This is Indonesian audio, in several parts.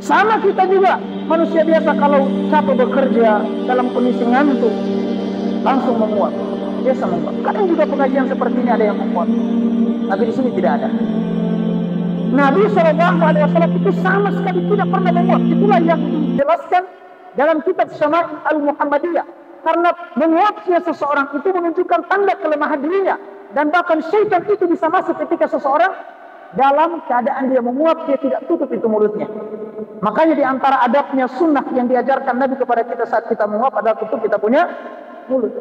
Sama kita juga manusia biasa, kalau capek bekerja dalam kondisi ngantuk langsung menguap, biasa menguap. Kadang juga pengajian seperti ini ada yang menguap, tapi di sini tidak ada. Nabi SAW itu sama sekali tidak pernah menguap. Itulah yang dijelaskan dalam kitab Syama'il Al-Muhammadiyah. Karena menguapnya seseorang itu menunjukkan tanda kelemahan dirinya, dan bahkan syaitan itu bisa masuk ketika seseorang dalam keadaan dia menguap, dia tidak tutup itu mulutnya. Makanya di antara adabnya sunnah yang diajarkan Nabi kepada kita saat kita menguap adalah tutup kita punya mulut.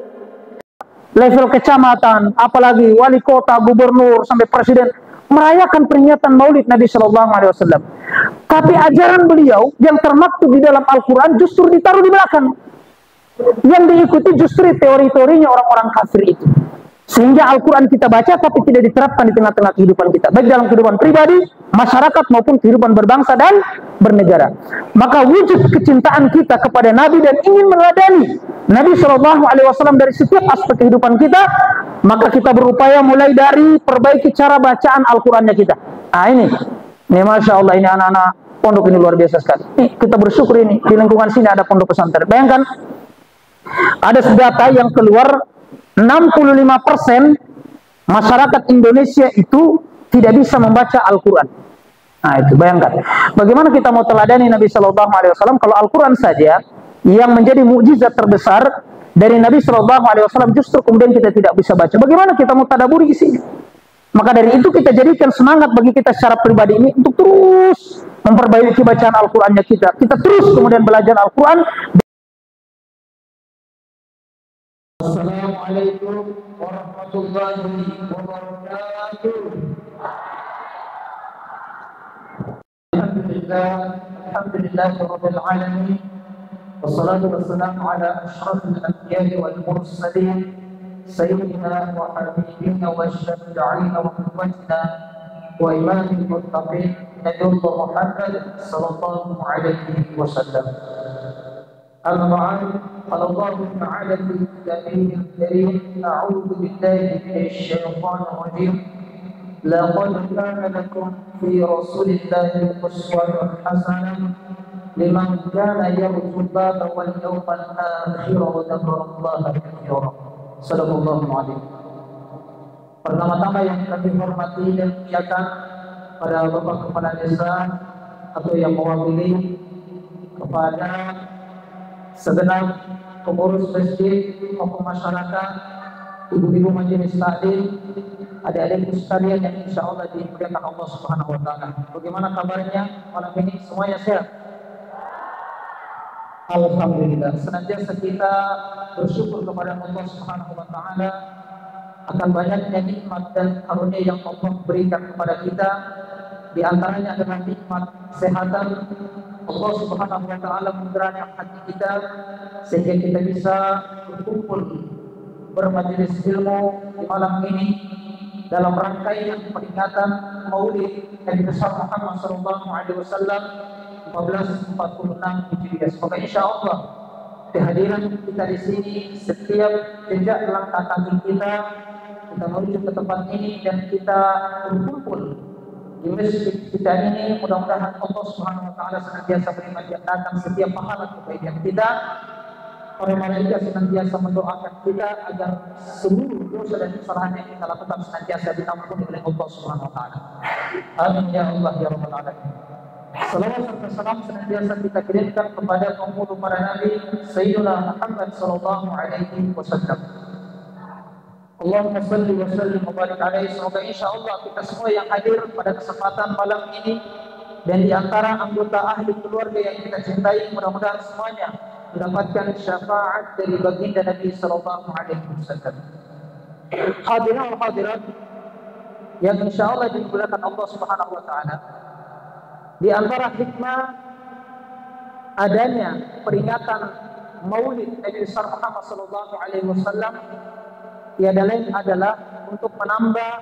Level kecamatan, apalagi wali kota, gubernur, sampai presiden merayakan peringatan Maulid Nabi Shallallahu Alaihi Wasallam. Tapi ajaran beliau yang termaktub di dalam Al-Quran justru ditaruh di belakang. Yang diikuti justru teori-teorinya orang-orang kafir itu. Sehingga Al-Quran kita baca tapi tidak diterapkan di tengah-tengah kehidupan kita, baik dalam kehidupan pribadi, masyarakat, maupun kehidupan berbangsa dan bernegara. Maka wujud kecintaan kita kepada Nabi dan ingin meneladani Nabi Shallallahu Alaihi Wasallam dari setiap aspek kehidupan kita, maka kita berupaya mulai dari perbaiki cara bacaan Al-Qurannya kita. Ini Masya Allah, ini anak-anak pondok ini luar biasa sekali. Kita bersyukur ini di lingkungan sini ada pondok pesantren. Bayangkan, ada data yang keluar, 65% masyarakat Indonesia itu tidak bisa membaca Al-Quran. Nah itu, bayangkan. Bagaimana kita mau teladani Nabi Shallallahu Alaihi Wasallam kalau Al-Quran saja yang menjadi mukjizat terbesar dari Nabi Shallallahu Alaihi Wasallam justru kemudian kita tidak bisa baca. Bagaimana kita mau tadaburi isinya? Maka dari itu kita jadikan semangat bagi kita secara pribadi ini untuk terus memperbaiki bacaan Al-Qurannya kita. Kita terus kemudian belajar Al-Quran. Assalamualaikum warahmatullahi wabarakatuh. Alhamdulillahirabbil alamin. Wassalatu wassalamu ala asyrafil anbiya'i wal mursalin sayyidina wa habibina wa syafi'ina wa qudwatina wa imamil muttaqin Nabiullah Muhammad sallallahu alaihi wasallam. Amma ba'd, qala Allah ta'ala fi kitabihil karim, a'udzu billahi minasy syaithanir rajim. Laqad kana lakum fi rasulillahi uswatun hasanah liman kana yarjullaha wal yawmal akhir wa dzakarallaha katsiran. Shadaqallahu adzim. Pertama-tama yang kami hormati dan muliakan pada Bapak Kepala Desa atau yang mewakili, kepada segenap pengurus masjid maupun masyarakat, ibu-ibu majelis taklim, adik-adikku sekalian yang insya Allah dimuliakan Allah Subhanahu Wa Taala. Bagaimana kabarnya malam ini? Semuanya sehat? Alhamdulillah. Senantiasa kita bersyukur kepada Allah Subhanahu Wa Taala akan banyaknya nikmat dan karunia yang Allah berikan kepada kita. Di antaranya adalah nikmat kesehatan. Allah Subhanahu Wa Taala menggerakkan hati kita sehingga kita bisa berkumpul bermajelis ilmu di malam ini dalam rangkaian peringatan Maulid Nabi besar Muhammad Sallallahu Alaihi Wasallam 1446 Hijriah. Semoga insya Allah kehadiran kita di sini, setiap jejak langkah kaki kita menuju ke tempat ini dan kita berkumpul di masjid kita ini, mudah-mudahan Allah Subhanahu Wa Taala senantiasa berikan datang setiap pahala kebaikan kita. Para malaikat senantiasa mendoakan kita agar seluruh dosa dan kesalahan yang kita lakukan senantiasa diampuni oleh Allah Subhanahu Wa Taala. Amin ya Allah ya Rabbal Alamin. Salawat serta salam senantiasa kita kirimkan kepada penghulu para nabi Sayyidina Muhammad Sallallahu Alaihi Wasallam. Allahumma salli wa sallim wa barik alaihi. Semoga insya Allah kita semua yang hadir pada kesempatan malam ini dan di antara anggota ahli keluarga yang kita cintai, mudah-mudahan semuanya mendapatkan syafaat dari baginda Nabi Sallallahu Alaihi Wasallam. Hadirin wa hadirat yang insya Allah dimuliakan Allah Subhanahu Wa Taala, di antara hikmah adanya peringatan Maulid Nabi besar Muhammad Sallallahu Alaihi Wasallam tiada lain adalah untuk menambah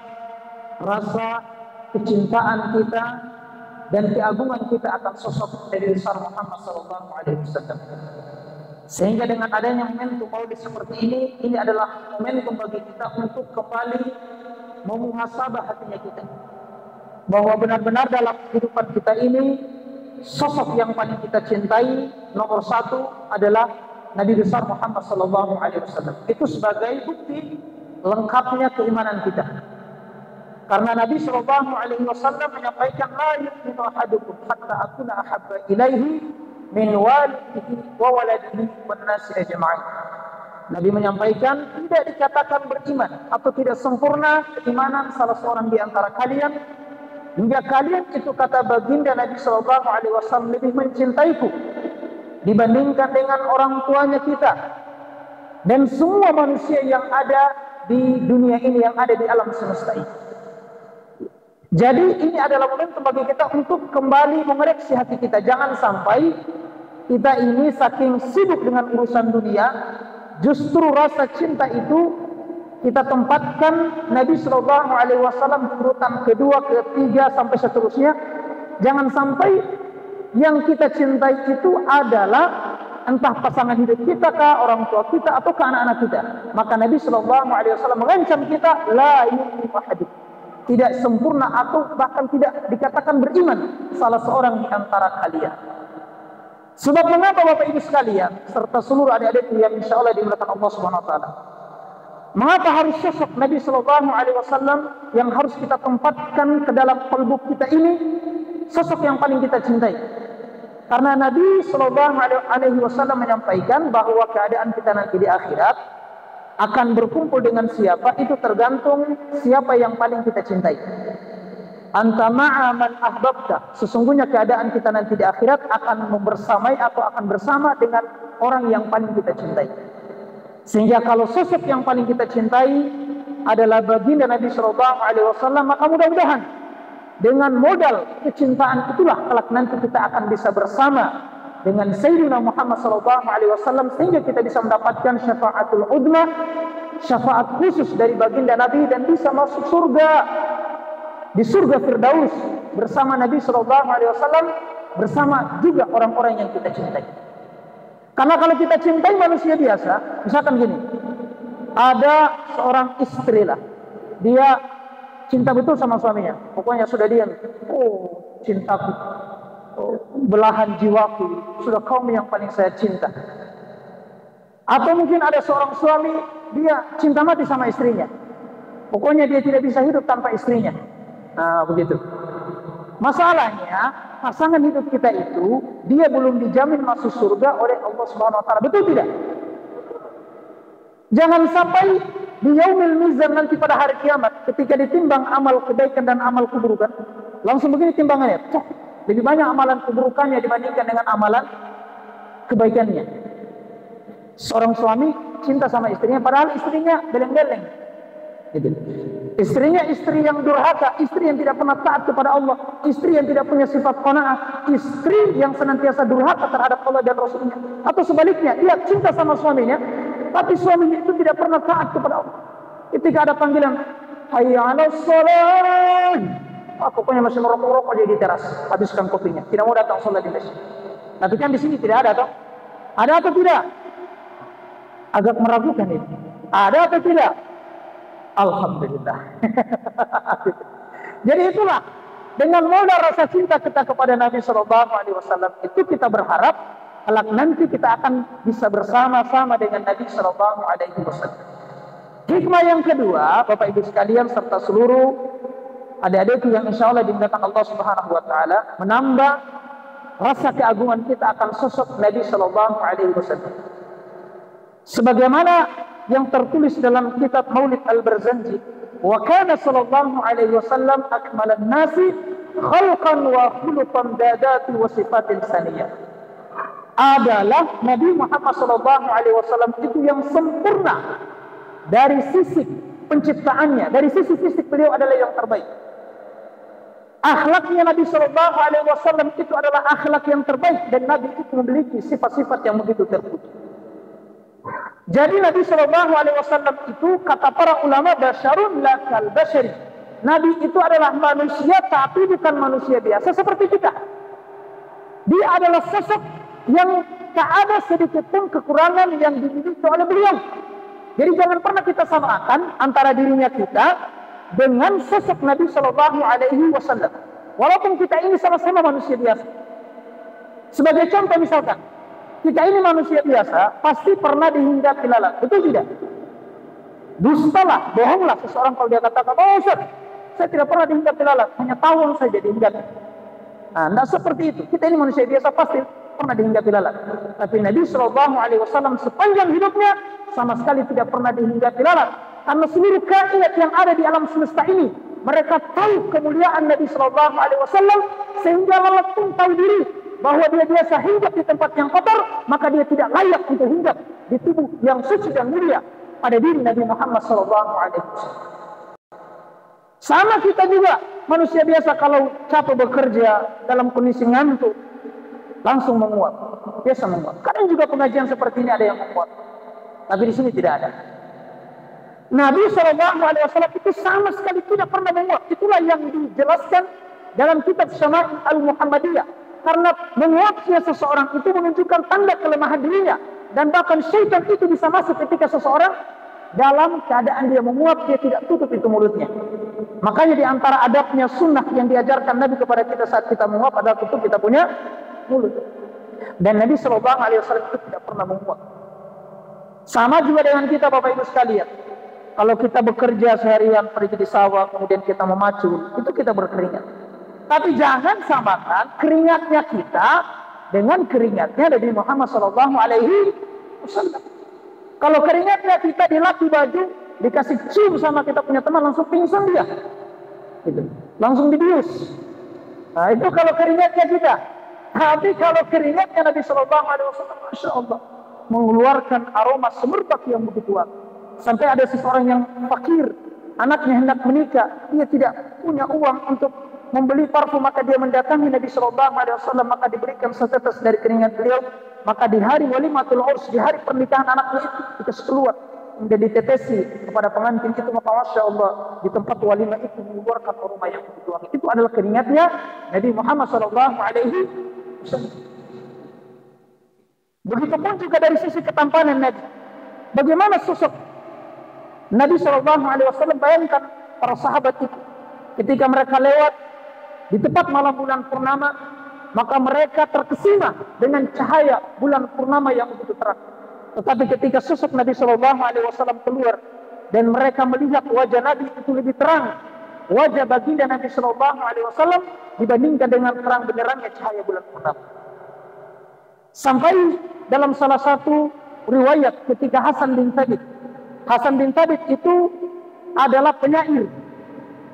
rasa kecintaan kita dan keagungan kita akan sosok Nabi besar Muhammad Sallallahu Alaihi Wasallam. Sehingga dengan adanya momentum Maulid seperti ini adalah momentum bagi kita untuk kembali memuhasabah hatinya kita, bahwa benar-benar dalam kehidupan kita ini sosok yang paling kita cintai nomor satu adalah Nabi besar Muhammad sallallahu alaihi wasallam. Itu sebagai bukti lengkapnya keimanan kita. Karena Nabi sallallahu alaihi wasallam menyampaikan la yu'minu ahadukum hatta akuna ahabba ilaihi min walidihi wa waladihi wan nasi ajma'in. Nabi menyampaikan tidak dikatakan beriman atau tidak sempurna keimanan salah seorang di antara kalian hingga kalian itu, kata baginda Nabi sallallahu alaihi wasallam, lebih mencintaiku dibandingkan dengan orang tuanya kita dan semua manusia yang ada di dunia ini, yang ada di alam semesta ini. Jadi ini adalah momentum bagi kita untuk kembali mengoreksi hati kita. Jangan sampai kita ini saking sibuk dengan urusan dunia, justru rasa cinta itu kita tempatkan Nabi Shallallahu Alaihi Wasallam urutan kedua, ketiga sampai seterusnya. Jangan sampai yang kita cintai itu adalah entah pasangan hidup kita kah, orang tua kita, atau ke anak-anak kita. Maka Nabi Shallallahu Alaihi Wasallam mengancam kita, la yu'minu ahadukum, tidak sempurna atau bahkan tidak dikatakan beriman salah seorang di antara kalian. Sebab mengapa Bapak Ibu sekalian serta seluruh adik-adik yang insya Allah dimuliakan Allah Subhanahu Wa Taala, mengapa harus sosok Nabi Sallallahu Alaihi Wasallam yang harus kita tempatkan ke dalam kalbu kita ini sosok yang paling kita cintai? Karena Nabi Sallallahu Alaihi Wasallam menyampaikan bahwa keadaan kita nanti di akhirat akan berkumpul dengan siapa itu tergantung siapa yang paling kita cintai. Anta ma'a man ahbabta, sesungguhnya keadaan kita nanti di akhirat akan membersamai atau akan bersama dengan orang yang paling kita cintai. Sehingga kalau sosok yang paling kita cintai adalah baginda Nabi Sallallahu Alaihi Wasallam, maka mudah-mudahan dengan modal kecintaan itulah kelak nanti kita akan bisa bersama dengan Sayyidina Muhammad sallallahu alaihi wasallam, sehingga kita bisa mendapatkan syafaatul udma, syafaat khusus dari baginda Nabi, dan bisa masuk surga, di surga Firdaus bersama Nabi sallallahu alaihi wasallam, bersama juga orang-orang yang kita cintai. Karena kalau kita cintai manusia biasa, misalkan gini, ada seorang istri lah, dia cinta betul sama suaminya, pokoknya sudah diam, oh cintaku, belahan jiwaku, sudah kaum yang paling saya cinta. Atau mungkin ada seorang suami, dia cinta mati sama istrinya, pokoknya dia tidak bisa hidup tanpa istrinya. Nah begitu. Masalahnya pasangan hidup kita itu dia belum dijamin masuk surga oleh Allah Subhanahu Wa Taala. Betul tidak? Jangan sampai di yaumil mizan nanti pada hari kiamat, ketika ditimbang amal kebaikan dan amal keburukan, langsung begini timbangannya, lebih banyak amalan keburukannya dibandingkan dengan amalan kebaikannya. Seorang suami cinta sama istrinya, padahal istrinya beleng-beleng. Gitu. Istrinya istri yang durhaka, istri yang tidak pernah taat kepada Allah, istri yang tidak punya sifat qanaah, istri yang senantiasa durhaka terhadap Allah dan Rasulnya. Atau sebaliknya, dia cinta sama suaminya, tapi suaminya itu tidak pernah taat kepada Allah. Ketika ada panggilan, hayya 'alas shalah, pokoknya masih merokok-rokok aja di teras, habiskan kopinya, tidak mau datang sholat di masjid. Tapi kan di sini tidak ada, toh? Ada atau tidak? Agak meragukan itu. Ada atau tidak? Alhamdulillah. Jadi itulah, dengan modal rasa cinta kita kepada Nabi Sallallahu Alaihi Wasallam itu kita berharap kelak nanti kita akan bisa bersama-sama dengan Nabi Sallallahu Alaihi Wasallam. Hikmah yang kedua, Bapak Ibu sekalian serta seluruh adik-adik yang insya Allah dimuliakan Allah Subhanahu Wa Taala, menambah rasa keagungan kita akan sosok Nabi Sallallahu Alaihi Wasallam. Sebagaimana yang tertulis dalam kitab Maulid Al-Barzanji, wa kana sallallahu alaihi wasallam akmalan nasi khalqan wa khuluqan dadati wa sifatin saniyah. Adalah Nabi Muhammad sallallahu alaihi wasallam itu yang sempurna dari sisi penciptaannya, dari sisi fisik beliau adalah yang terbaik. Akhlaknya Nabi sallallahu alaihi wasallam itu adalah akhlak yang terbaik, dan Nabi itu memiliki sifat-sifat yang begitu terpuji. Jadi Nabi Shallallahu Alaihi Wasallam itu, kata para ulama, basyarun la kal basyari. Nabi itu adalah manusia tapi bukan manusia biasa seperti kita. Dia adalah sosok yang tak ada sedikit pun kekurangan yang dimiliki oleh beliau. Jadi jangan pernah kita samakan antara dirinya kita dengan sosok Nabi Shallallahu Alaihi Wasallam. Walaupun kita ini sama-sama manusia biasa. Sebagai contoh misalkan, kita ini manusia biasa, pasti pernah dihinggapi lalat. Betul tidak? Dustalah, bohonglah seseorang kalau dia katakan, oh Ustaz, saya tidak pernah dihinggapi lalat, hanya tawon saja dihinggapi. Nah, tidak seperti itu. Kita ini manusia biasa pasti pernah dihinggapi lalat. Tapi Nabi SAW sepanjang hidupnya sama sekali tidak pernah dihinggapi lalat. Karena seluruh kainat yang ada di alam semesta ini, mereka tahu kemuliaan Nabi SAW, sehingga lalat pun tahu diri bahwa dia biasa hinggap di tempat yang kotor, maka dia tidak layak untuk hinggap di tubuh yang suci dan mulia pada diri Nabi Muhammad SAW. Sama kita juga manusia biasa kalau capek bekerja dalam kondisi ngantuk langsung menguap, biasa menguap. Kadang juga pengajian seperti ini ada yang menguap, tapi di sini tidak ada. Nabi SAW itu sama sekali tidak pernah menguap. Itulah yang dijelaskan dalam kitab Syama'il Al-Muhammadiyah. Karena menguapnya seseorang itu menunjukkan tanda kelemahan dirinya, dan bahkan syaitan itu bisa masuk ketika seseorang dalam keadaan dia menguap, dia tidak tutup itu mulutnya. Makanya di antara adabnya sunnah yang diajarkan Nabi kepada kita saat kita menguap adalah tutup kita punya mulut. Dan Nabi SAW itu tidak pernah menguap. Sama juga dengan kita Bapak Ibu sekalian. Kalau kita bekerja seharian pergi di sawah, kemudian kita memacul, itu kita berkeringat. Tapi jangan samakan keringatnya kita dengan keringatnya Nabi Muhammad SAW. Kalau keringatnya kita dilapih baju, dikasih cium sama kita punya teman, langsung pingsan dia, gitu. Langsung dibius. Nah itu kalau keringatnya kita. Tapi kalau keringatnya Nabi SAW, Masya Allah, mengeluarkan aroma semerbak yang begitu kuat. Sampai ada seseorang yang fakir, anaknya hendak menikah, dia tidak punya uang untuk membeli parfum, maka dia mendatangi Nabi SAW, maka diberikan setetes dari keringat beliau. Maka di hari walimatul urs, di hari pernikahan anaknya itu, dikasih keluar, kemudian ditetesi kepada pengantin itu, maka Masya Allah, di tempat walimah itu mengeluarkan aroma yang begitu wangi. Itu adalah keringatnya Nabi Muhammad SAW. Begitupun juga dari sisi ketampanan Nabi. Bagaimana sosok Nabi SAW? Bayangkan para sahabat itu, ketika mereka lewat di tepat malam bulan purnama, maka mereka terkesima dengan cahaya bulan purnama yang begitu terang. Tetapi ketika sosok Nabi SAW keluar dan mereka melihat wajah Nabi itu lebih terang, wajah baginda Nabi SAW dibandingkan dengan terang benderangnya cahaya bulan purnama. Sampai dalam salah satu riwayat ketika Hasan bin Thabit itu adalah penyair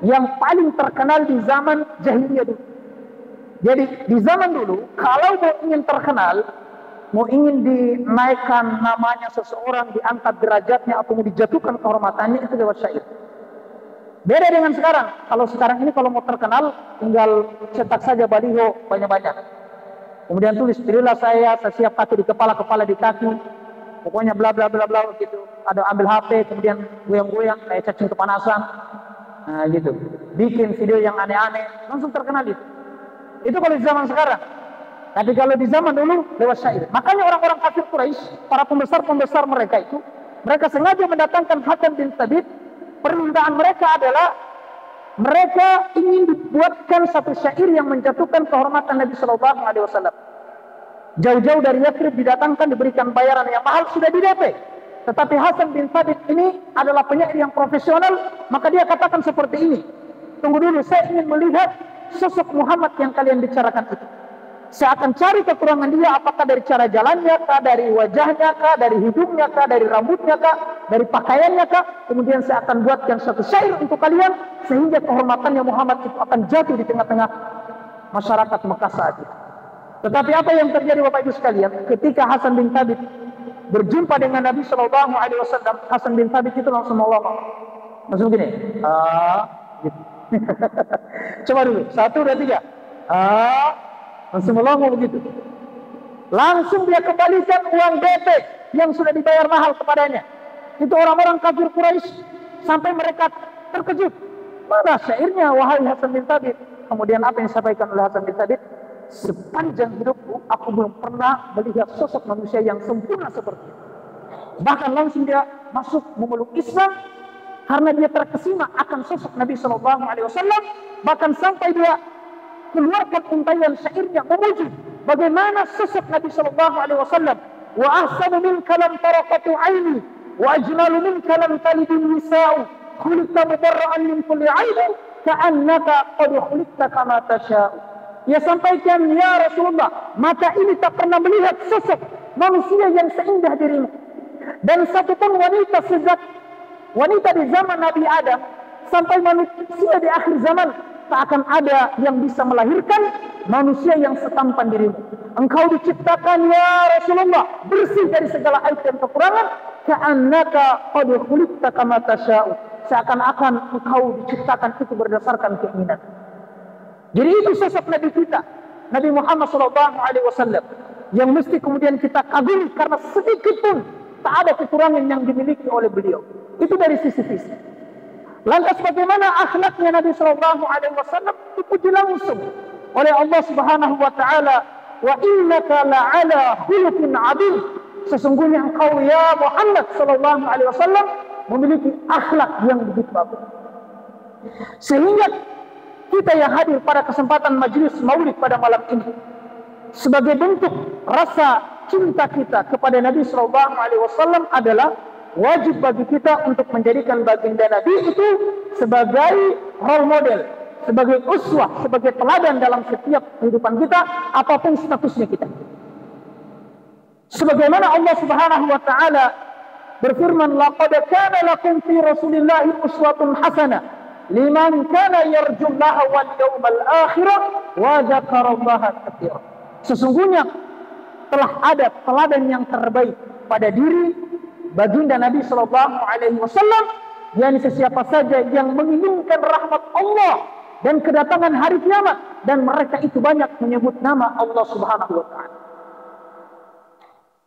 yang paling terkenal di zaman jahiliyah dulu. Jadi di zaman dulu, kalau mau ingin terkenal, mau ingin dinaikkan namanya seseorang, diangkat derajatnya, atau mau dijatuhkan kehormatannya, itu lewat syair. Beda dengan sekarang. Kalau sekarang ini kalau mau terkenal, tinggal cetak saja baliho banyak-banyak. Kemudian tulis, pilihlah saya siap kaki di kepala, kepala di kaki. Pokoknya bla bla bla bla gitu. Ada ambil HP, kemudian goyang-goyang kayak cacing kepanasan. Nah gitu, bikin video yang aneh-aneh, langsung terkenal itu. Itu kalau di zaman sekarang. Tapi kalau di zaman dulu lewat syair. Makanya orang-orang kafir Quraisy, para pembesar-pembesar mereka itu, mereka sengaja mendatangkan Hasan bin Thabit. Permintaan mereka adalah mereka ingin dibuatkan satu syair yang menjatuhkan kehormatan Nabi SAW. Jauh-jauh dari Yathrib didatangkan, diberikan bayaran yang mahal, sudah di-DP. Tetapi Hasan bin Thabit ini adalah penyair yang profesional, maka dia katakan seperti ini. Tunggu dulu, saya ingin melihat sosok Muhammad yang kalian bicarakan itu. Saya akan cari kekurangan dia, apakah dari cara jalannya kah, dari wajahnya kah, dari hidungnya kah, dari rambutnya kah, dari pakaiannya kah. Kemudian saya akan buatkan satu syair untuk kalian, sehingga kehormatannya Muhammad itu akan jatuh di tengah-tengah masyarakat Mekah saat itu. Tetapi apa yang terjadi Bapak Ibu sekalian, ketika Hasan bin Thabit berjumpa dengan Nabi SAW, Hasan bin Thabit itu langsung ngomong, langsung gini, gitu. Coba dulu, 1, 2, 3, langsung melongo begitu. Langsung dia kembalikan uang DP yang sudah dibayar mahal kepadanya. Itu orang-orang kafir Quraisy sampai mereka terkejut. Mana syairnya wahai Hasan bin Thabit? Kemudian apa yang disampaikan oleh Hasan bin Thabit? Sepanjang hidupku aku belum pernah melihat sosok manusia yang sempurna seperti itu. Bahkan langsung dia masuk memeluk Islam karena dia terkesima akan sosok Nabi SAW. Bahkan sampai dia keluarkan untayan syairnya memuji bagaimana sosok Nabi sallallahu alaihi wasallam. Wa ahsanu minka lam taraqatu aini wa ajmalu minka lam talidun nisa'u khuliqta mubarra'an min kulli 'aibin ka'annaka qad khuliqta kama tasha'u. Ia sampaikan, ya Rasulullah, mata ini tak pernah melihat sosok manusia yang seindah dirimu. Dan satupun wanita sejak wanita di zaman Nabi Adam sampai manusia di akhir zaman, tak akan ada yang bisa melahirkan manusia yang setampan dirimu. Engkau diciptakan, ya Rasulullah, bersih dari segala aib dan kekurangan. Ka'annaka qad khuliqta kama tasha'u. Seakan-akan engkau diciptakan itu berdasarkan keinginan. Jadi itu sosok Nabi kita, Nabi Muhammad SAW, yang mesti kemudian kita kagumi karena sedikit pun tak ada kekurangan yang dimiliki oleh beliau. Itu dari sisi fisik. Lantas bagaimana akhlaknya Nabi SAW? Dipuji langsung oleh Allah Subhanahu Wa Taala. Wa innaka la'ala khuluqin 'adzim. Sesungguhnya engkau ya Muhammad SAW memiliki akhlak yang begitu bagus. Sehingga kita yang hadir pada kesempatan majelis maulid pada malam ini, sebagai bentuk rasa cinta kita kepada Nabi SAW adalah wajib bagi kita untuk menjadikan baginda Nabi itu sebagai role model, sebagai uswah, sebagai teladan dalam setiap kehidupan kita, apapun statusnya kita. Sebagaimana Allah Subhanahu Wa Taala berfirman, laqad kana lakum fi Rasulillahi uswatun hasanah liman kana yarjullaha wal yawmal akhir wa dzakarallaha katsira. Sesungguhnya telah ada teladan yang terbaik pada diri baginda Nabi sallallahu alaihi wasallam, yakni sesiapa saja yang menginginkan rahmat Allah dan kedatangan hari kiamat, dan mereka itu banyak menyebut nama Allah Subhanahu wa taala.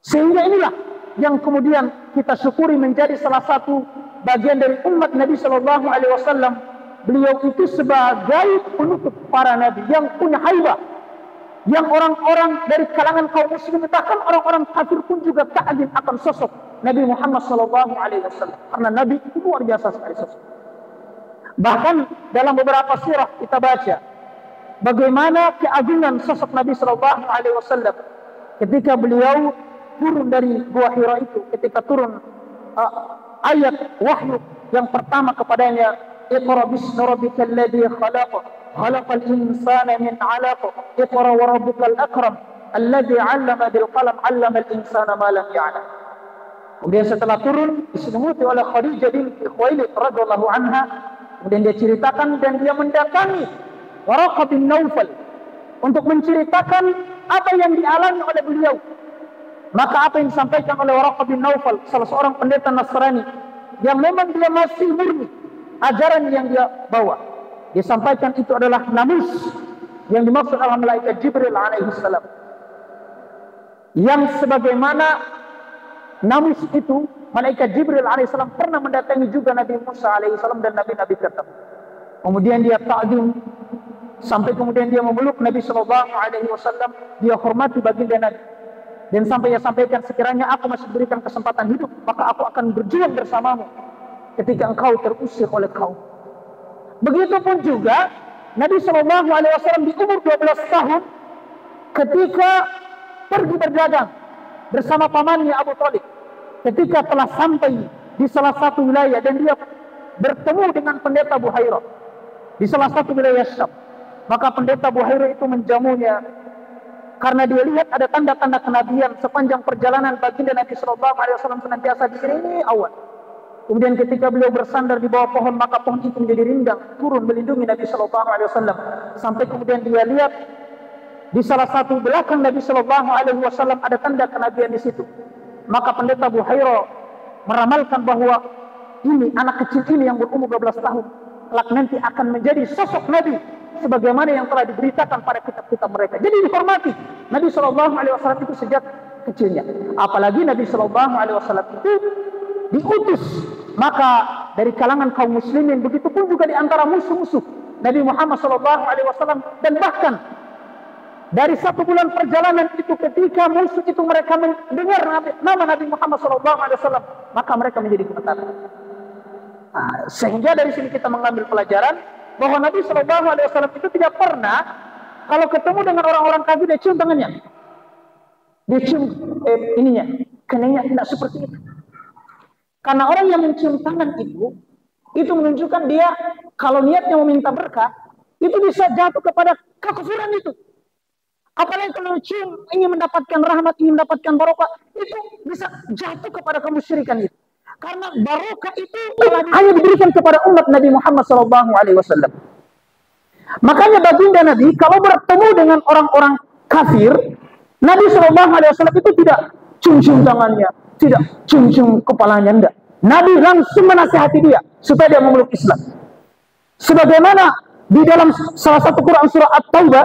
Sehingga inilah yang kemudian kita syukuri menjadi salah satu bagian dari umat Nabi sallallahu alaihi wasallam. Beliau itu sebagai penutup para nabi yang punya haibah, yang orang-orang dari kalangan kaum muslimin, bahkan orang-orang kafir pun juga kagum akan sosok Nabi Muhammad sallallahu alaihi wasallam, karena nabi itu luar biasa sekali sosok. Bahkan dalam beberapa sirah kita baca bagaimana keagungan sosok Nabi sallallahu alaihi wasallam ketika beliau turun dari Gua Hira itu, ketika turun ayat wahyu yang pertama kepadanya, Iqra bismi rabbikal ladzi khalaq, khalaqal insana min 'alaq, Iqra wa rabbukal akram, alladzi 'allama bil qalam, 'allamal insana ma lam ya'lam. Kemudian setelah turun diselimuti oleh Khadijah binti Khuwailid radhiyallahu anha, kemudian dia ceritakan dan dia mendatangi Waraqah bin Naufal untuk menceritakan apa yang dialami oleh beliau. Maka apa yang disampaikan oleh Waraqah bin Naufal, salah seorang pendeta Nasrani yang memang dia masih murni ajaran yang dia bawa, dia sampaikan itu adalah namus yang dimaksud adalah malaikat Jibril alaihi salam, yang sebagaimana namus itu malaikat Jibril alaihi salam pernah mendatangi juga Nabi Musa alaihi salam dan nabi-nabi ketemu. Kemudian dia ta'zim sampai kemudian dia memeluk Nabi sallallahu alaihi wasallam, dia hormati baginda Nabi. Dan sampai dia sampaikan, sekiranya aku masih berikan kesempatan hidup, maka aku akan berjuang bersamamu ketika engkau terusir oleh kaum. Begitupun juga Nabi sallallahu alaihi wasallam di umur 12 tahun ketika pergi berdagang bersama pamannya Abu Thalib, ketika telah sampai di salah satu wilayah dan dia bertemu dengan pendeta Buhairah di salah satu wilayah Syam, maka pendeta Buhairah itu menjamunya karena dia lihat ada tanda-tanda kenabian sepanjang perjalanan baginda Nabi sallallahu alaihi wasallam senantiasa diiringi awan. Kemudian ketika beliau bersandar di bawah pohon, maka pohon itu menjadi rindang turun melindungi Nabi sallallahu alaihi wasallam, sampai kemudian dia lihat di salah satu belakang Nabi sallallahu alaihi wasallam ada tanda kenabian di situ. Maka pendeta Buhairah meramalkan bahwa ini anak kecil ini yang berumur 12 tahun kelak nanti akan menjadi sosok Nabi sebagaimana yang telah diberitakan pada kitab-kitab mereka. Jadi dihormati Nabi sallallahu alaihi wasallam itu sejak kecilnya. Apalagi Nabi sallallahu alaihi wasallam itu diutus maka dari kalangan kaum muslimin, begitu pun juga di antara musuh-musuh Nabi Muhammad SAW, dan bahkan dari 1 bulan perjalanan itu ketika musuh itu mereka mendengar nama Nabi Muhammad SAW, maka mereka menjadi ketakutan. Sehingga dari sini kita mengambil pelajaran bahwa Nabi SAW itu tidak pernah kalau ketemu dengan orang-orang kafir dia cium tangannya, dia cium ininya, keningnya, tidak seperti itu. Karena orang yang mencium tangan itu menunjukkan dia kalau niatnya meminta berkah, itu bisa jatuh kepada kekufuran itu. Apalagi kalau cium ingin mendapatkan rahmat, ingin mendapatkan barokah, itu bisa jatuh kepada kemusyrikan itu. Karena barokah itu hanya diberikan kepada umat Nabi Muhammad SAW. Makanya baginda Nabi kalau bertemu dengan orang-orang kafir, Nabi SAW itu tidak cium-cium tangannya, tidak cium-cium kepalanya, enggak. Nabi langsung menasihati dia supaya dia memeluk Islam. Sebagaimana di dalam salah satu Quran surah At-Taubah,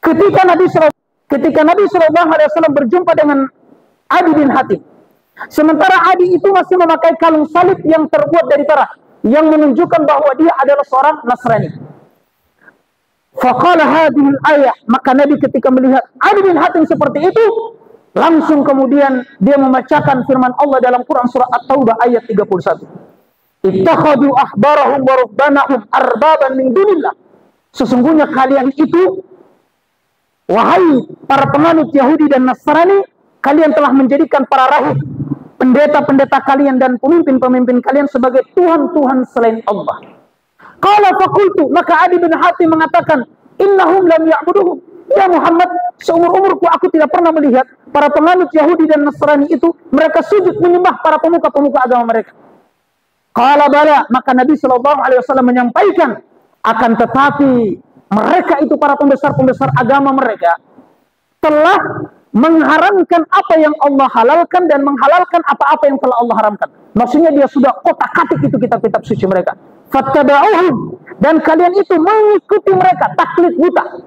ketika Nabi SAW berjumpa dengan Adi bin Hatim, sementara Adi itu masih memakai kalung salib yang terbuat dari perak, yang menunjukkan bahwa dia adalah seorang Nasrani. Faqala hadhihi al-ayah, maka Nabi ketika melihat Adi bin Hatim seperti itu, langsung kemudian dia membacakan firman Allah dalam Quran surah At-Taubah ayat 31. Ittakhadu ahbarahum wa ruhbanahum arbaban min dunillah. Sesungguhnya kalian itu, wahai para penganut Yahudi dan Nasrani, kalian telah menjadikan para rahib, pendeta-pendeta kalian dan pemimpin-pemimpin kalian sebagai Tuhan-Tuhan selain Allah. Qala faqultu, maka Adi bin Hatim mengatakan, innahum lam ya'buduhum. Ya Muhammad, seumur-umurku aku tidak pernah melihat para penganut Yahudi dan Nasrani itu mereka sujud menyembah para pemuka-pemuka agama mereka. Qala bala, maka Nabi SAW menyampaikan, akan tetapi mereka itu para pembesar-pembesar agama mereka telah mengharamkan apa yang Allah halalkan dan menghalalkan apa-apa yang telah Allah haramkan. Maksudnya dia sudah kotak-katik itu kitab-kitab suci mereka. Fattaba'uhum, dan kalian itu mengikuti mereka, taklid buta.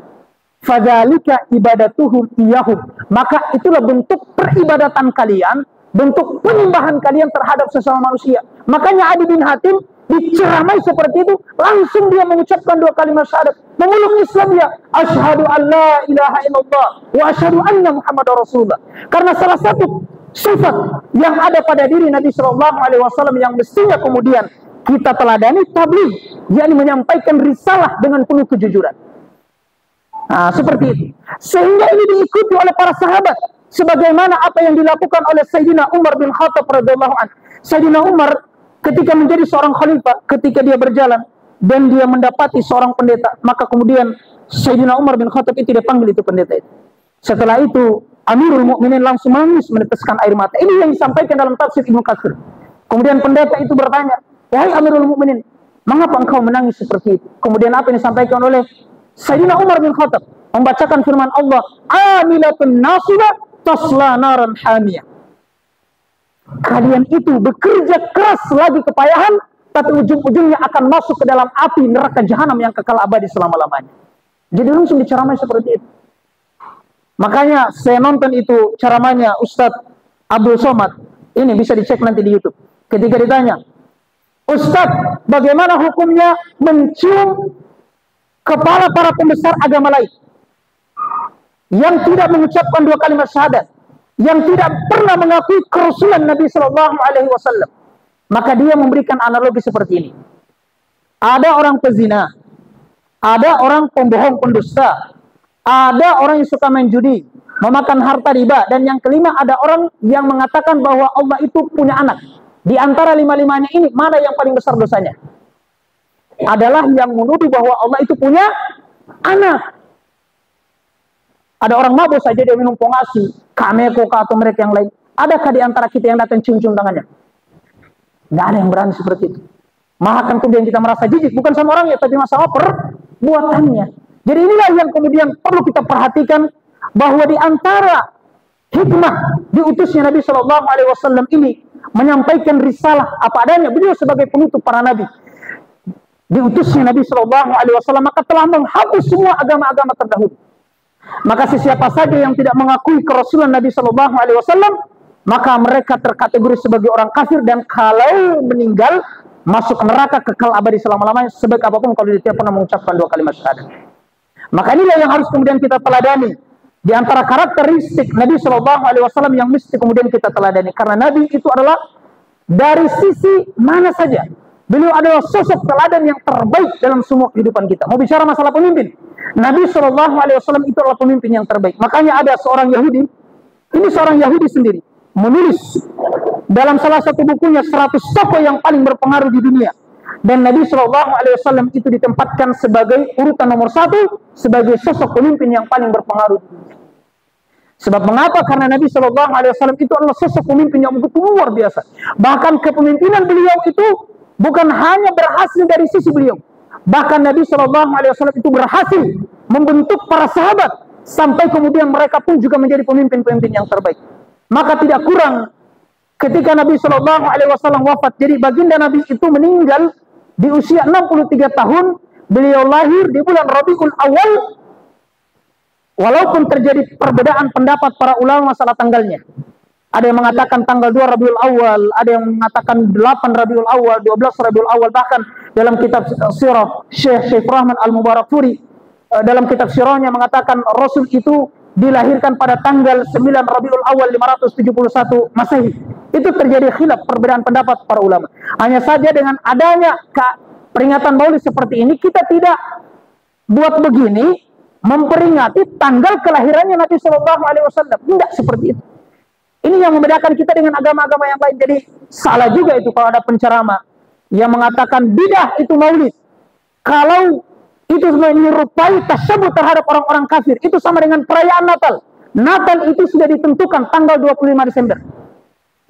Fadzalika ibadatuhum iyahum, maka itulah bentuk peribadatan kalian, bentuk penyembahan kalian terhadap sesama manusia. Makanya Adi bin Hatim diceramai seperti itu, langsung dia mengucapkan 2 kalimat syahadat, memeluk Islam dia, asyhadu an la ilaha illallah wa asyhadu anna Muhammadar Rasulullah. Karena salah satu sifat yang ada pada diri Nabi SAW yang mestinya kemudian kita teladani, tabligh, yakni menyampaikan risalah dengan penuh kejujuran. Nah, seperti itu. Sehingga ini diikuti oleh para sahabat, sebagaimana apa yang dilakukan oleh Sayyidina Umar bin Khattab radhiyallahu anhu. Sayyidina Umar ketika menjadi seorang khalifah, ketika dia berjalan dan dia mendapati seorang pendeta, maka kemudian Sayyidina Umar bin Khattab itu dia panggil itu pendeta itu. Setelah itu Amirul Mukminin langsung menangis meneteskan air mata. Ini yang disampaikan dalam tafsir Ibnu Katsir. Kemudian pendeta itu bertanya, wahai Amirul Mukminin, mengapa engkau menangis seperti itu? Kemudian apa yang disampaikan oleh Sayyidina Umar bin Khattab, membacakan firman Allah, amilatun nasibah tasla naran hamiyah. Kalian itu bekerja keras lagi kepayahan, tapi ujung-ujungnya akan masuk ke dalam api neraka jahanam yang kekal abadi selama-lamanya. Jadi langsung diceramai seperti itu. Makanya saya nonton itu ceramahnya Ustadz Abdul Somad. Ini bisa dicek nanti di YouTube. Ketika ditanya, Ustadz, bagaimana hukumnya mencium kepala para pembesar agama lain yang tidak mengucapkan 2 kalimat syahadat, yang tidak pernah mengakui kerasulan Nabi SAW? Maka dia memberikan analogi seperti ini. Ada orang pezina, ada orang pembohong pendusta, ada orang yang suka main judi, memakan harta riba, dan yang kelima ada orang yang mengatakan bahwa Allah itu punya anak. Di antara 5-limanya ini, mana yang paling besar dosanya? Adalah yang menuduh bahwa Allah itu punya anak. Ada orang mabuk saja dia minum pongasi, kameko atau mereka yang lain. Adakah di antara kita yang datang cium-cium tangannya? Nggak ada yang berani seperti itu. Malah kan kemudian kita merasa jijik, bukan sama orangnya, tapi masalah perbuatannya. Jadi inilah yang kemudian perlu kita perhatikan, bahwa di antara hikmah diutusnya Nabi SAW ini menyampaikan risalah apa adanya. Beliau sebagai penutup para nabi, diutusnya Nabi SAW, maka telah menghapus semua agama-agama terdahulu. Maka siapa saja yang tidak mengakui kerasulan Nabi SAW, maka mereka terkategori sebagai orang kafir, dan kalau meninggal masuk neraka kekal abadi selama-lamanya, sebaik apapun kalau dia tidak pernah mengucapkan 2 kalimat syahadat. Maka inilah yang harus kemudian kita teladani. Di antara karakteristik Nabi SAW yang mesti kemudian kita teladani, karena Nabi itu adalah dari sisi mana saja, beliau adalah sosok teladan yang terbaik dalam semua kehidupan kita. Mau bicara masalah pemimpin, Nabi SAW itu adalah pemimpin yang terbaik. Makanya ada seorang Yahudi, ini seorang Yahudi sendiri, menulis dalam salah satu bukunya 100 tokoh yang paling berpengaruh di dunia. Dan Nabi SAW itu ditempatkan sebagai urutan nomor 1 sebagai sosok pemimpin yang paling berpengaruh di dunia. Sebab mengapa? Karena Nabi SAW itu adalah sosok pemimpin yang begitu luar biasa. Bahkan kepemimpinan beliau itu bukan hanya berhasil dari sisi beliau. Bahkan Nabi SAW itu berhasil membentuk para sahabat sampai kemudian mereka pun juga menjadi pemimpin-pemimpin yang terbaik. Maka tidak kurang ketika Nabi SAW wafat. Jadi baginda Nabi itu meninggal di usia 63 tahun. Beliau lahir di bulan Rabiul Awal. Walaupun terjadi perbedaan pendapat para ulama masalah tanggalnya. Ada yang mengatakan tanggal 2 Rabiul Awal, ada yang mengatakan 8 Rabiul Awal, 12 Rabiul Awal. Bahkan dalam kitab sirah Syekh Rahman Al-Mubarakfuri dalam kitab sirahnya mengatakan Rasul itu dilahirkan pada tanggal 9 Rabiul Awal 571 Masehi. Itu terjadi khilaf, perbedaan pendapat para ulama. Hanya saja dengan adanya peringatan Maulid seperti ini, kita tidak buat begini memperingati tanggal kelahirannya Nabi SAW. Tidak seperti itu. Ini yang membedakan kita dengan agama-agama yang lain. Jadi salah juga itu kalau ada penceramah yang mengatakan bidah itu Maulid. Kalau itu menyerupai tasyabbuh terhadap orang-orang kafir, itu sama dengan perayaan Natal. Natal itu sudah ditentukan tanggal 25 Desember.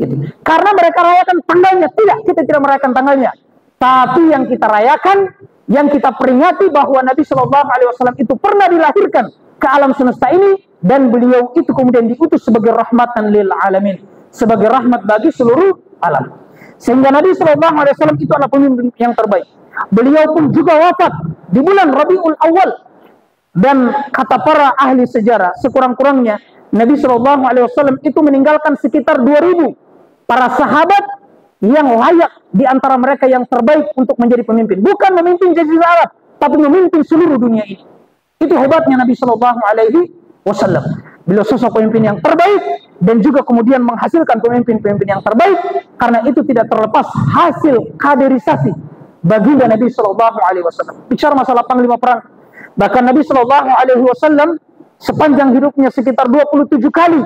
Gitu. Karena mereka rayakan tanggalnya. Tidak, kita tidak merayakan tanggalnya. Tapi yang kita rayakan, yang kita peringati bahwa Nabi SAW itu pernah dilahirkan ke alam semesta ini, dan beliau itu kemudian diutus sebagai rahmatan lil alamin, sebagai rahmat bagi seluruh alam. Sehingga Nabi SAW itu adalah pemimpin yang terbaik. Beliau pun juga wafat di bulan Rabiul Awal. Dan kata para ahli sejarah, sekurang-kurangnya Nabi SAW itu meninggalkan sekitar 2000 para sahabat yang layak di antara mereka yang terbaik untuk menjadi pemimpin. Bukan memimpin Jazirah Arab, tapi memimpin seluruh dunia ini. Itu hebatnya Nabi SAW. Beliau sosok pemimpin yang terbaik dan juga kemudian menghasilkan pemimpin-pemimpin yang terbaik. Karena itu tidak terlepas hasil kaderisasi baginda Nabi SAW. Bicara masalah panglima perang, bahkan Nabi SAW sepanjang hidupnya sekitar 27 kali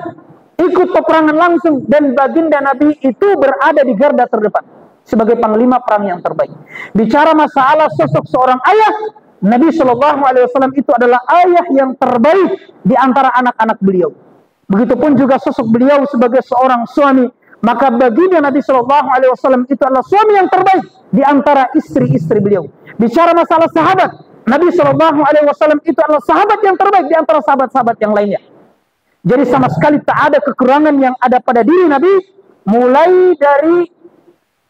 ikut peperangan langsung, dan baginda Nabi itu berada di garda terdepan sebagai panglima perang yang terbaik. Bicara masalah sosok seorang ayah, Nabi SAW itu adalah ayah yang terbaik di antara anak-anak beliau. Begitupun juga sosok beliau sebagai seorang suami, maka baginda Nabi SAW itu adalah suami yang terbaik di antara istri-istri beliau. Bicara masalah sahabat, Nabi SAW itu adalah sahabat yang terbaik di antara sahabat-sahabat yang lainnya. Jadi sama sekali tak ada kekurangan yang ada pada diri Nabi, mulai dari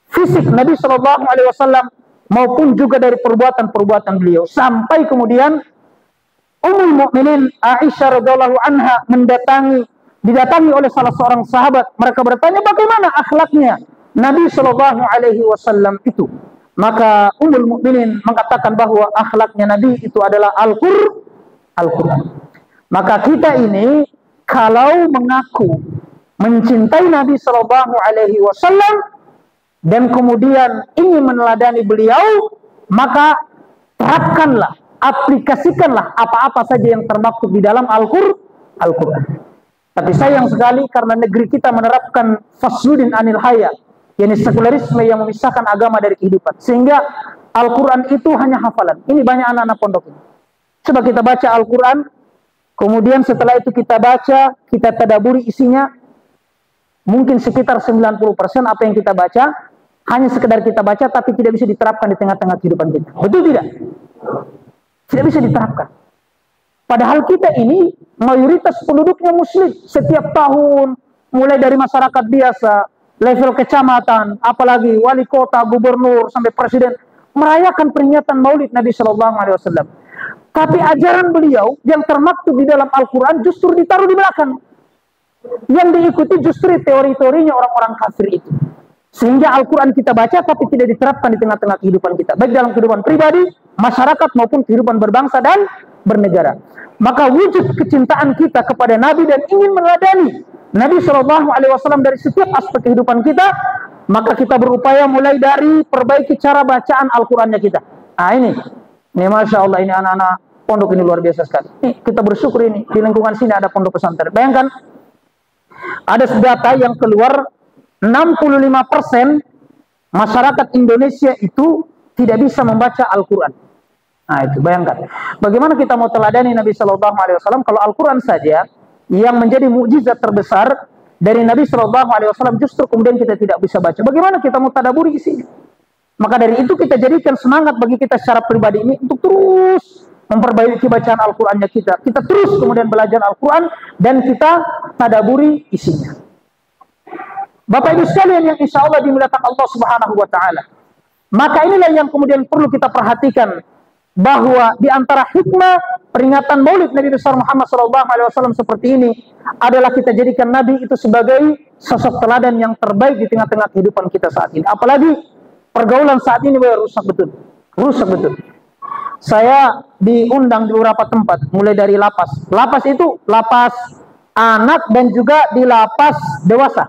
fisik Nabi SAW maupun juga dari perbuatan-perbuatan beliau. Sampai kemudian Ummul Mukminin Aisyah radhiyallahu anha didatangi oleh salah seorang sahabat. Mereka bertanya bagaimana akhlaknya Nabi SAW itu. Maka Ummul Mukminin mengatakan bahwa akhlaknya Nabi itu adalah Al-Quran. Maka kita ini kalau mengaku mencintai Nabi SAW dan kemudian ingin meneladani beliau, maka terapkanlah, aplikasikanlah apa-apa saja yang termaktub di dalam Al-Quran. Tapi sayang sekali karena negeri kita menerapkan fasludin anil haya, yakni sekularisme yang memisahkan agama dari kehidupan, sehingga Al-Quran itu hanya hafalan. Ini banyak anak-anak pondok ini. Coba kita baca Al-Quran, kemudian setelah itu kita baca, kita tadaburi isinya, mungkin sekitar 90% apa yang kita baca hanya sekedar kita baca, tapi tidak bisa diterapkan di tengah-tengah kehidupan kita. Betul tidak? Tidak bisa diterapkan. Padahal kita ini mayoritas penduduknya muslim. Setiap tahun, mulai dari masyarakat biasa, level kecamatan, apalagi wali kota, gubernur, sampai presiden, merayakan peringatan Maulid Nabi SAW. Tapi ajaran beliau yang termaktub di dalam Al-Quran justru ditaruh di belakang. Yang diikuti justru teori-teorinya orang-orang kafir itu. Sehingga Al-Quran kita baca tapi tidak diterapkan di tengah-tengah kehidupan kita. Baik dalam kehidupan pribadi, masyarakat maupun kehidupan berbangsa dan bernegara. Maka wujud kecintaan kita kepada Nabi dan ingin meneladani Nabi SAW dari setiap aspek kehidupan kita, maka kita berupaya mulai dari perbaiki cara bacaan Al-Qurannya kita. Ini Masya Allah, ini anak-anak pondok ini luar biasa sekali. Kita bersyukur ini di lingkungan sini ada pondok pesantren. Bayangkan, ada data yang keluar 65% masyarakat Indonesia itu tidak bisa membaca Al-Quran. Nah itu bayangkan, bagaimana kita mau teladani Nabi Shallallahu Alaihi Wasallam kalau Al-Quran saja yang menjadi mukjizat terbesar dari Nabi Shallallahu Alaihi Wasallam justru kemudian kita tidak bisa baca. Bagaimana kita mau tadaburi isinya? Maka dari itu kita jadikan semangat bagi kita secara pribadi ini untuk terus memperbaiki bacaan Al-Qurannya kita. Kita terus kemudian belajar Al-Quran dan kita tadaburi isinya. Bapak Ibu sekalian yang insya Allah dimuliakan Allah Subhanahu Wa Taala. Maka inilah yang kemudian perlu kita perhatikan, bahwa di antara hikmah peringatan Maulid Nabi besar Muhammad SAW seperti ini adalah kita jadikan Nabi itu sebagai sosok teladan yang terbaik di tengah-tengah kehidupan kita saat ini. Apalagi pergaulan saat ini rusak betul, rusak betul. Saya diundang di beberapa tempat, mulai dari lapas. Lapas itu lapas anak dan juga di lapas dewasa.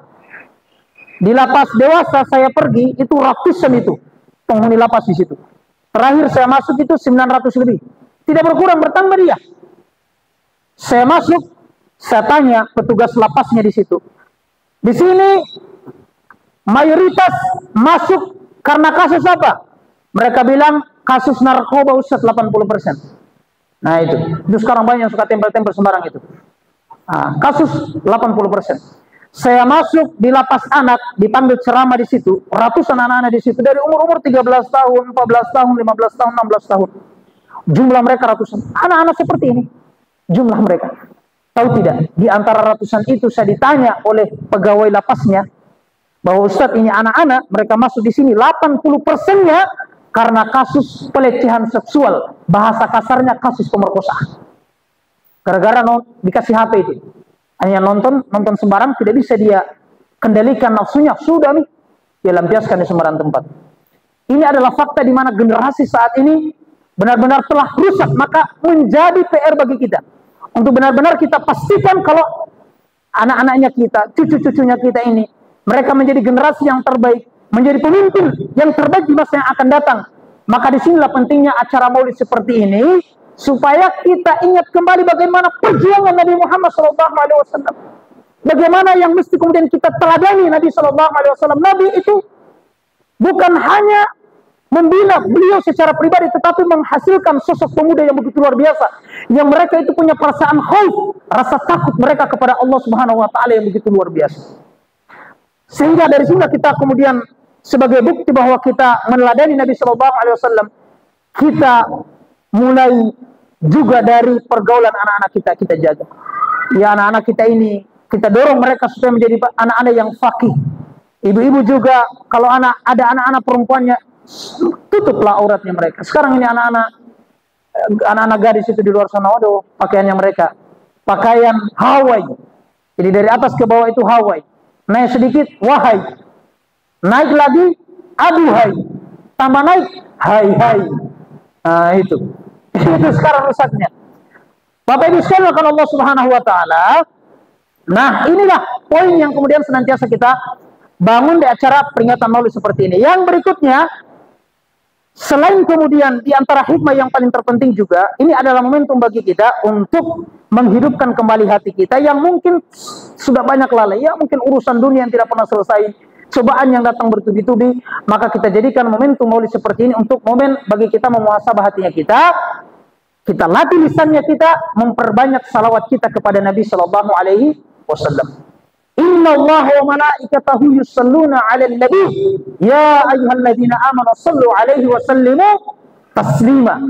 Di lapas dewasa saya pergi itu ratusan itu penghuni lapas di situ. Terakhir saya masuk itu 900 lebih. Tidak berkurang, bertambah dia. Saya masuk, saya tanya petugas lapasnya di situ. Di sini mayoritas masuk karena kasus apa? Mereka bilang kasus narkoba Ustaz 80%. Nah itu sekarang banyak yang suka tempel-tempel sembarang itu. Nah, kasus 80%. Saya masuk di lapas anak, dipanggil ceramah di situ, ratusan anak-anak di situ dari umur-umur 13 tahun, 14 tahun, 15 tahun, 16 tahun. Jumlah mereka ratusan. Anak-anak seperti ini jumlah mereka. Tahu tidak? Di antara ratusan itu saya ditanya oleh pegawai lapasnya bahwa Ustadz ini anak-anak mereka masuk di sini 80%-nya karena kasus pelecehan seksual. Bahasa kasarnya kasus pemerkosaan. Gara-gara dikasih HP itu. Hanya nonton sembarang, tidak bisa dia kendalikan nafsunya, sudah nih dia lampiaskan di sembarang tempat. Ini adalah fakta di mana generasi saat ini benar-benar telah rusak. Maka menjadi PR bagi kita untuk benar-benar kita pastikan kalau anak-anaknya kita, cucu-cucunya kita ini, mereka menjadi generasi yang terbaik, menjadi pemimpin yang terbaik di masa yang akan datang. Maka disinilah pentingnya acara Maulid seperti ini, supaya kita ingat kembali bagaimana perjuangan Nabi Muhammad SAW. Bagaimana yang mesti kemudian kita teladani Nabi SAW. Nabi itu bukan hanya membina beliau secara pribadi, tetapi menghasilkan sosok pemuda yang begitu luar biasa, yang mereka itu punya perasaan khauf, rasa takut mereka kepada Allah Subhanahu Wa Taala yang begitu luar biasa. Sehingga dari sini kita kemudian sebagai bukti bahwa kita meneladani Nabi SAW, kita mulai juga dari pergaulan anak-anak kita jaga. Ya, anak-anak kita ini kita dorong mereka supaya menjadi anak-anak yang faqih. Ibu-ibu juga kalau ada anak-anak perempuannya, tutuplah auratnya mereka. Sekarang ini anak-anak gadis itu di luar sana, waduh, pakaiannya mereka pakaian Hawaii. Jadi dari atas ke bawah itu Hawaii. Naik sedikit wahai. Naik lagi aduhai. Tambah naik hai. Nah, itu sekarang rusaknya. Bapak Ibu sekalian kalau Allah Subhanahu Wa Taala. Nah, inilah poin yang kemudian senantiasa kita bangun di acara peringatan Maulid seperti ini. Yang berikutnya, selain kemudian di antara hikmah yang paling terpenting juga, ini adalah momentum bagi kita untuk menghidupkan kembali hati kita yang mungkin sudah banyak lalai, ya mungkin urusan dunia yang tidak pernah selesai, cobaan yang datang bertubi-tubi. Maka kita jadikan momentum Maulid seperti ini untuk momen bagi kita memuhasabah hatinya kita latih lisannya kita, memperbanyak salawat kita kepada Nabi Sallallahu Alaihi Wasallam. Inna Allah wa malaikatahu yusalluna 'alan nabi ya ayyuhalladzina amanu sallu 'alaihi wa sallimu taslima.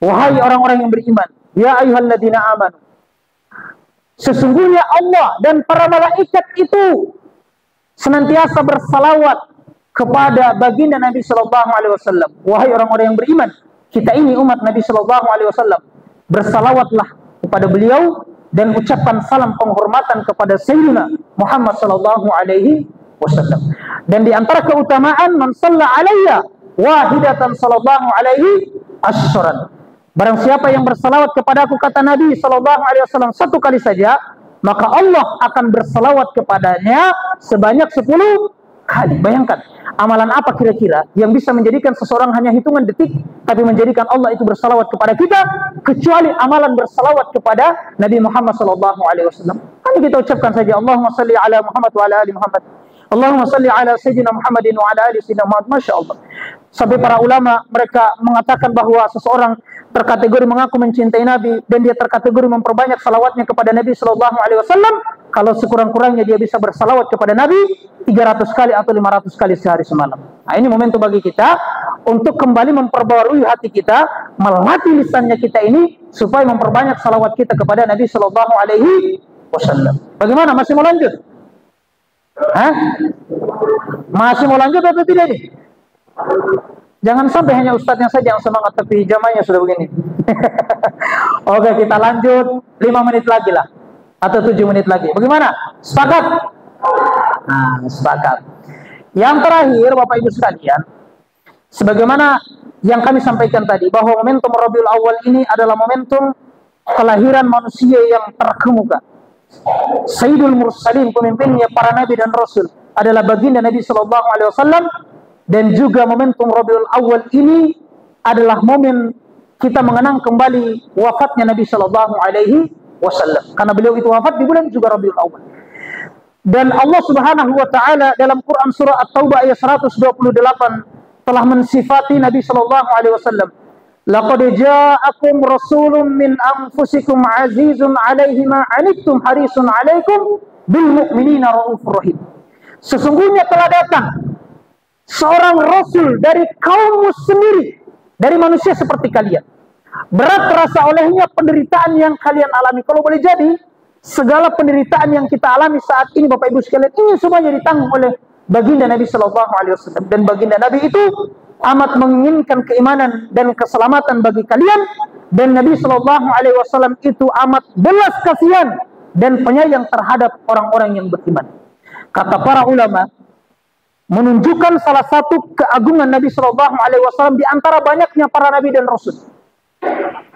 Wahai orang-orang yang beriman, ya ayyuhalladzina amanu, sesungguhnya Allah dan para malaikat itu senantiasa bersalawat kepada baginda Nabi Sallallahu Alaihi Wasallam. Wahai orang-orang yang beriman, kita ini umat Nabi Sallallahu Alaihi Wasallam, bersalawatlah kepada beliau dan ucapkan salam penghormatan kepada Sayyidina Muhammad Sallallahu Alaihi Wasallam. Dan di antara keutamaan, man shalla alayya wahidatan sallallahu alaihi asyran. Barang siapa yang bersalawat kepada aku, kata Nabi Sallallahu Alaihi Wasallam, satu kali saja, maka Allah akan bersalawat kepadanya sebanyak 10 kali. Bayangkan, Amalan apa kira-kira yang bisa menjadikan seseorang hanya hitungan detik, tapi menjadikan Allah itu bersalawat kepada kita, kecuali amalan bersalawat kepada Nabi Muhammad SAW. Hanya kita ucapkan saja, Allahumma salli ala Muhammad wa ala ali Muhammad. Allahumma salli ala Sayyidina Muhammadin wa ala ali Sayyidina Muhammad. Masya Allah. Sampai para ulama mereka mengatakan bahwa seseorang terkategori mengaku mencintai Nabi dan dia terkategori memperbanyak salawatnya kepada Nabi SAW, kalau sekurang-kurangnya dia bisa bersalawat kepada Nabi 300 kali atau 500 kali sehari semalam. Nah, ini momentum bagi kita untuk kembali memperbarui hati kita, melatih lisannya kita ini supaya memperbanyak salawat kita kepada Nabi SAW. Bagaimana? Masih mau lanjut? Hah? Masih mau lanjut atau tidak nih? Jangan sampai hanya ustadznya saja yang semangat, tapi jamaahnya sudah begini. Oke, kita lanjut 5 menit lagi lah, atau 7 menit lagi. Bagaimana? Sepakat? Nah, sepakat. Yang terakhir, Bapak Ibu sekalian, sebagaimana yang kami sampaikan tadi, bahwa momentum Rabiul Awal ini adalah momentum kelahiran manusia yang terkemuka. Sayyidul Mursalin, pemimpinnya para nabi dan rasul, adalah baginda Nabi SAW. Dan juga momentum Rabiul Awal ini adalah momen kita mengenang kembali wafatnya Nabi SAW, karena beliau itu wafat di bulan juga Rabiul Awal. Dan Allah Subhanahu wa taala dalam Quran surah At-Taubah ayat 128 telah mensifati Nabi SAW. Laqad ja'akum rasulun min anfusikum azizun 'alaihi ma 'anittum harisun 'alaikum bil mu'minina raufur rahim. Sesungguhnya telah datang seorang rasul dari kaummu sendiri, dari manusia seperti kalian. Berat terasa olehnya penderitaan yang kalian alami. Kalau boleh jadi, segala penderitaan yang kita alami saat ini, Bapak Ibu sekalian, ini semuanya ditanggung oleh baginda Nabi SAW. Dan baginda Nabi itu amat menginginkan keimanan dan keselamatan bagi kalian. Dan Nabi SAW itu amat belas kasihan dan penyayang terhadap orang-orang yang beriman. Kata para ulama, menunjukkan salah satu keagungan Nabi SAW di antara banyaknya para nabi dan rasul.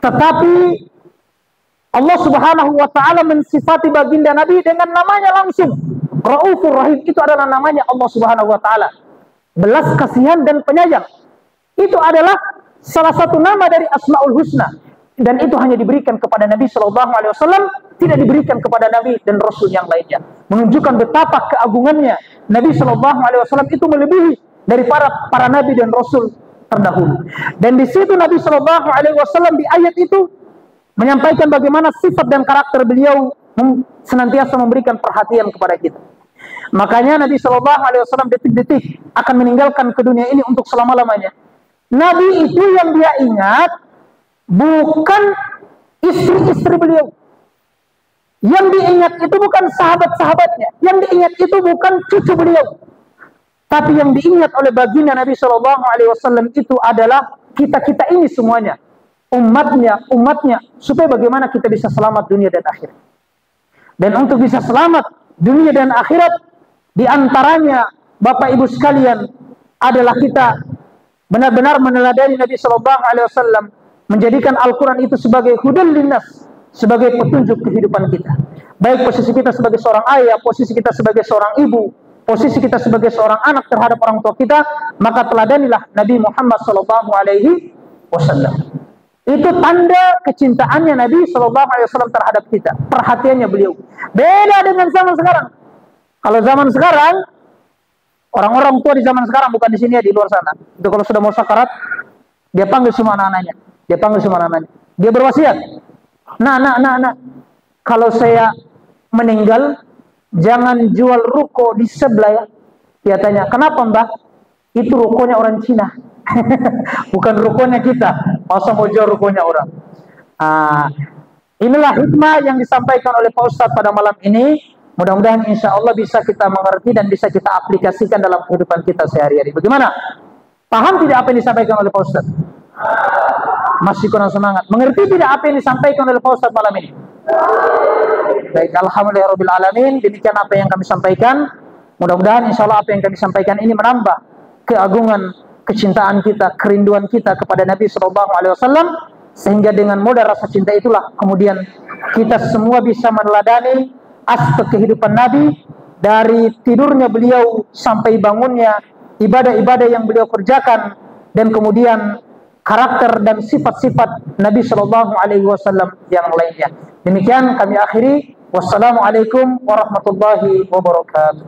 Tetapi Allah Subhanahu wa taala mensifati baginda Nabi dengan namanya langsung. Raufur Rahim, itu adalah namanya Allah Subhanahu wa taala. Belas kasihan dan penyayang. Itu adalah salah satu nama dari Asmaul Husna, dan itu hanya diberikan kepada Nabi SAW, tidak diberikan kepada nabi dan rasul yang lainnya. Menunjukkan betapa keagungannya Nabi SAW itu melebihi dari para nabi dan rasul terdahulu. Dan di situ Nabi SAW di ayat itu menyampaikan bagaimana sifat dan karakter beliau senantiasa memberikan perhatian kepada kita. Makanya Nabi SAW detik-detik akan meninggalkan ke dunia ini untuk selama-lamanya. Nabi itu yang dia ingat bukan istri-istri beliau. Yang diingat itu bukan sahabat-sahabatnya. Yang diingat itu bukan cucu beliau. Tapi yang diingat oleh baginda Nabi SAW itu adalah kita-kita ini semuanya. Umatnya, supaya bagaimana kita bisa selamat dunia dan akhirat. Dan untuk bisa selamat dunia dan akhirat, diantaranya Bapak Ibu sekalian adalah kita benar-benar meneladani Nabi SAW, menjadikan Al-Quran itu sebagai hudan linnas, sebagai petunjuk kehidupan kita. Baik posisi kita sebagai seorang ayah, posisi kita sebagai seorang ibu, posisi kita sebagai seorang anak terhadap orang tua kita, maka teladanilah Nabi Muhammad SAW. Itu tanda kecintaannya Nabi SAW terhadap kita, perhatiannya beliau. Beda dengan zaman sekarang. Kalau zaman sekarang, orang-orang tua di zaman sekarang, bukan di sini ya, di luar sana, itu kalau sudah mau sakarat, dia panggil semua anak-anaknya. Dia berwasiat, Nak, kalau saya meninggal, jangan jual ruko di sebelah ya. Dia tanya, kenapa mbah? Itu rukonya orang Cina. Bukan rukonya kita. Masa mau jual rukonya orang? Inilah hikmah yang disampaikan oleh Pak Ustadz pada malam ini. Mudah-mudahan insya Allah bisa kita mengerti dan bisa kita aplikasikan dalam kehidupan kita sehari-hari. Bagaimana? Paham tidak apa yang disampaikan oleh Pak Ustadz? Masih kurang semangat. Mengerti tidak apa yang disampaikan oleh Pak Ustadz malam ini? Baik, alhamdulillahirabbil alamin. Demikian apa yang kami sampaikan. Mudah-mudahan insya Allah apa yang kami sampaikan ini menambah keagungan, kecintaan kita, kerinduan kita kepada Nabi SAW, sehingga dengan modal rasa cinta itulah kemudian kita semua bisa meneladani aspek kehidupan Nabi, dari tidurnya beliau sampai bangunnya, ibadah-ibadah yang beliau kerjakan, dan kemudian karakter dan sifat-sifat Nabi Shallallahu Alaihi Wasallam yang lainnya. Demikian kami akhiri. Wassalamualaikum warahmatullahi wabarakatuh.